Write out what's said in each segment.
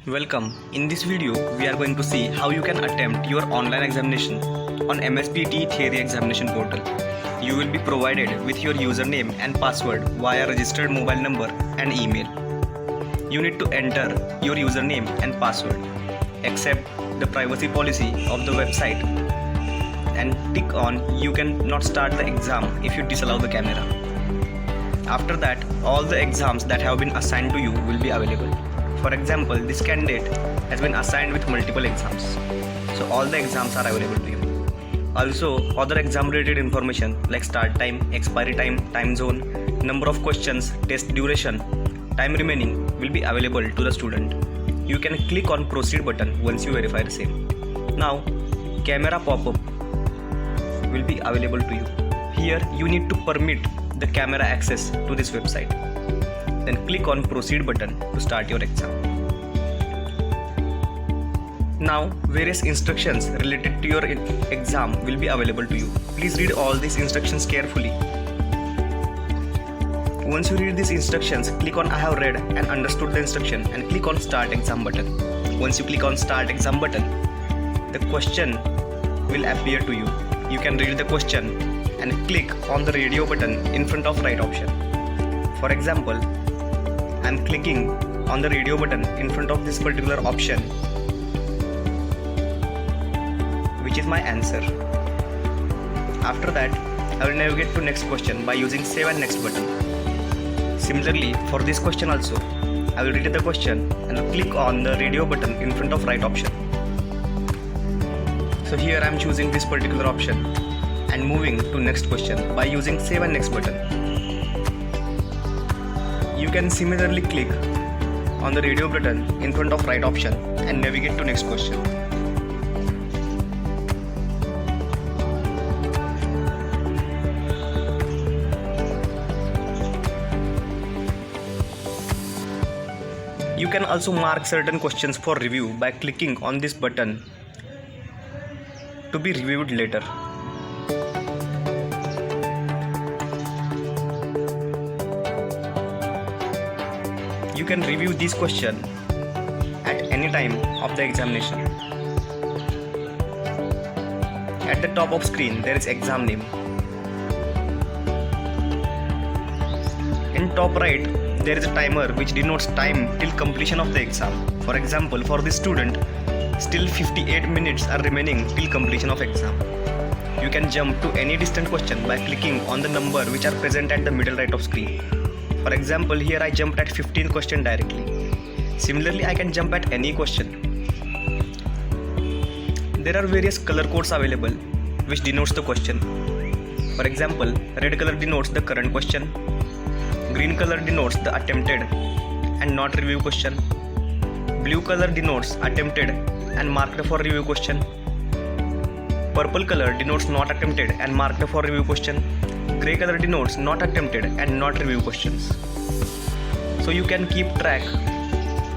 Welcome. In this video, we are going to see how you can attempt your online examination on MSPT Theory Examination Portal. You will be provided with your username and password via registered mobile number and email. You need to enter your username and password, accept the privacy policy of the website, and tick on "You cannot start the exam" if you disallow the camera. After that, all the exams that have been assigned to you will be available. For example, this candidate has been assigned with multiple exams, so all the exams are available to you. Also, other exam related information like start time, expiry time, time zone, number of questions, test duration, time remaining will be available to the student. You can click on proceed button once you verify the same. Now, camera pop-up will be available to you. Here you need to permit the camera access to this website. Then click on proceed button to start your exam. Now various instructions related to your exam will be available to you. Please read all these instructions carefully. Once you read these instructions, click on I have read and understood the instruction and click on start exam button. Once you click on start exam button, the question will appear to you. You can read the question and click on the radio button in front of right option. For example, I am clicking on the radio button in front of this particular option, which is my answer. After that, I will navigate to next question by using save and next button. Similarly, for this question also, I will read the question and click on the radio button in front of right option. So here I am choosing this particular option and moving to next question by using save and next button. You can similarly click on the radio button in front of right option and navigate to next question. You can also mark certain questions for review by clicking on this button to be reviewed later. You can review this question at any time of the examination. At the top of screen there is exam name. In top right there is a timer which denotes time till completion of the exam. For example, for this student, still 58 minutes are remaining till completion of exam. You can jump to any distant question by clicking on the number which are present at the middle right of screen. For example, here I jumped at 15th question directly. Similarly, I can jump at any question. There are various color codes available which denotes the question. For example, red color denotes the current question, green color denotes the attempted and not review question, blue color denotes attempted and marked for review question, purple color denotes not attempted and marked for review question, grey color denotes not attempted and not review questions. So you can keep track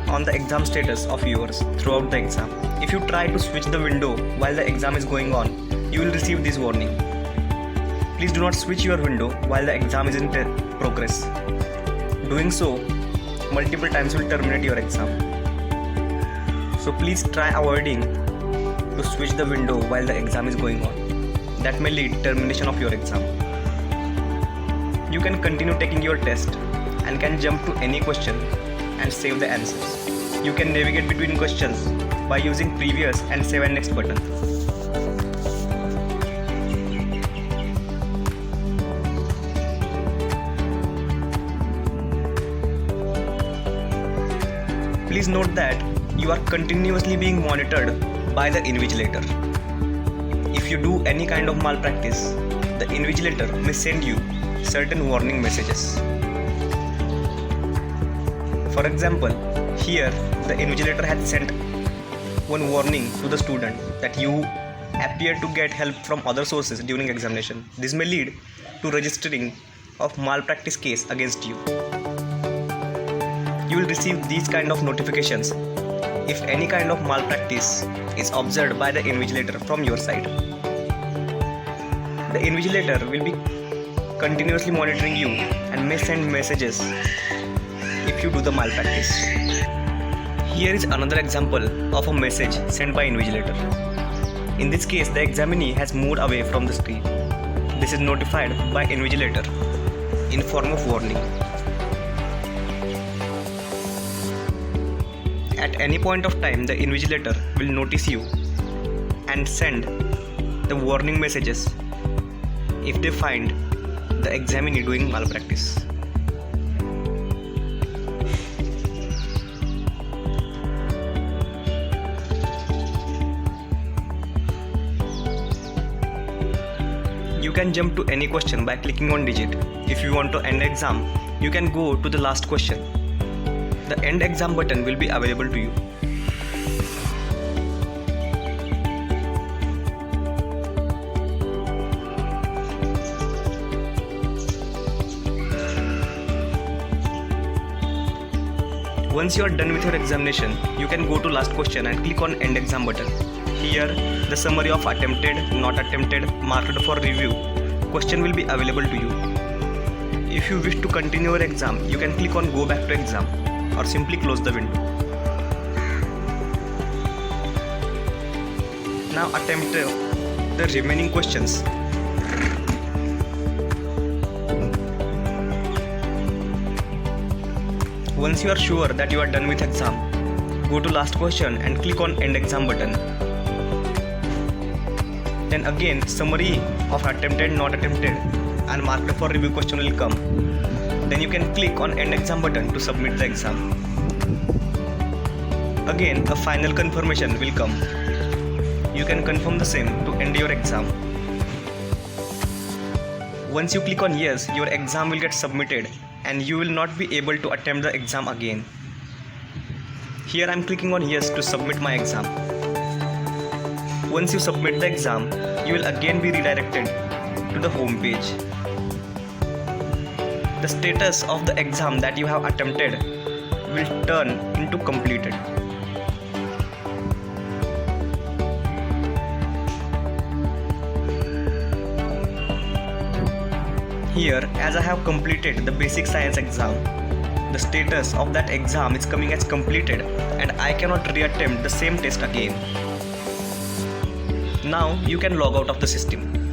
on the exam status of yours throughout the exam. If you try to switch the window while the exam is going on, you will receive this warning. Please do not switch your window while the exam is in progress. Doing so multiple times will terminate your exam. So please try avoiding to switch the window while the exam is going on. That may lead termination of your exam. You can continue taking your test and can jump to any question and save the answers. You can navigate between questions by using previous and save and next button. Please note that you are continuously being monitored by the invigilator. If you do any kind of malpractice, the invigilator may send you certain warning messages. For example, here the invigilator had sent one warning to the student that you appear to get help from other sources during examination. This may lead to registering of malpractice case against you. You will receive these kind of notifications if any kind of malpractice is observed by the invigilator from your side. The invigilator will be continuously monitoring you and may send messages if you do the malpractice. Here is another example of a message sent by invigilator. In this case, the examinee has moved away from the screen. This is notified by invigilator in form of warning. At any point of time, the invigilator will notice you and send the warning messages if they find the examinee doing malpractice. You can jump to any question by clicking on digit. If you want to end exam, you can go to the last question. The end exam button will be available to you. Once you are done with your examination, you can go to last question and click on end exam button. Here, the summary of attempted, not attempted, marked for review question will be available to you. If you wish to continue your exam, you can click on go back to exam or simply close the window. Now attempt the remaining questions. Once you are sure that you are done with exam, go to last question and click on end exam button. Then again summary of attempted, not attempted and marked for review question will come. Then you can click on end exam button to submit the exam. Again a final confirmation will come. You can confirm the same to end your exam. Once you click on yes, your exam will get submitted and you will not be able to attempt the exam again. Here I am clicking on yes to submit my exam. Once you submit the exam, you will again be redirected to the home page. The status of the exam that you have attempted will turn into completed. Here, as I have completed the basic science exam, the status of that exam is coming as completed and I cannot reattempt the same test again. Now you can log out of the system.